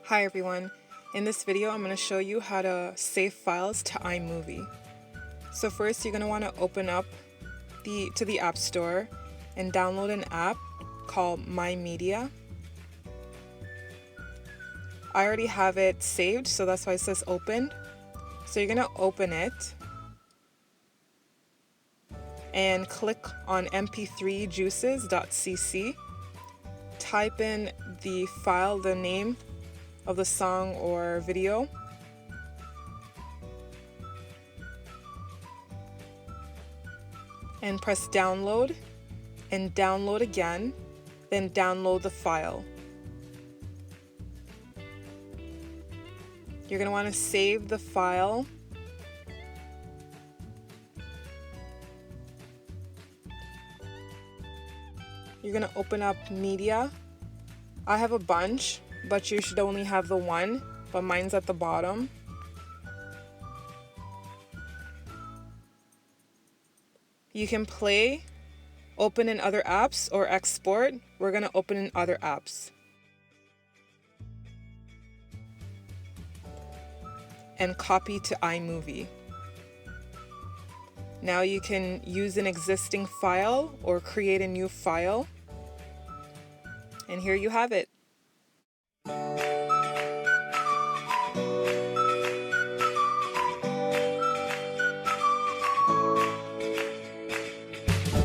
Hi everyone, in this video I'm going to show you how to save files to iMovie. So first you're going to want to open up to the App Store and download an app called My Media. I already have it saved, so that's why it says opened. So you're going to open it and click on mp3juices.cc. Type in the file, the name of the song or video, and press download and download again, then download the file. You're going to want to save the file. You're going to open up media. I have a bunch, but you should only have the one, but mine's at the bottom. You can play, open in other apps, or export. We're going to open in other apps. And copy to iMovie. Now you can use an existing file or create a new file. And here you have it.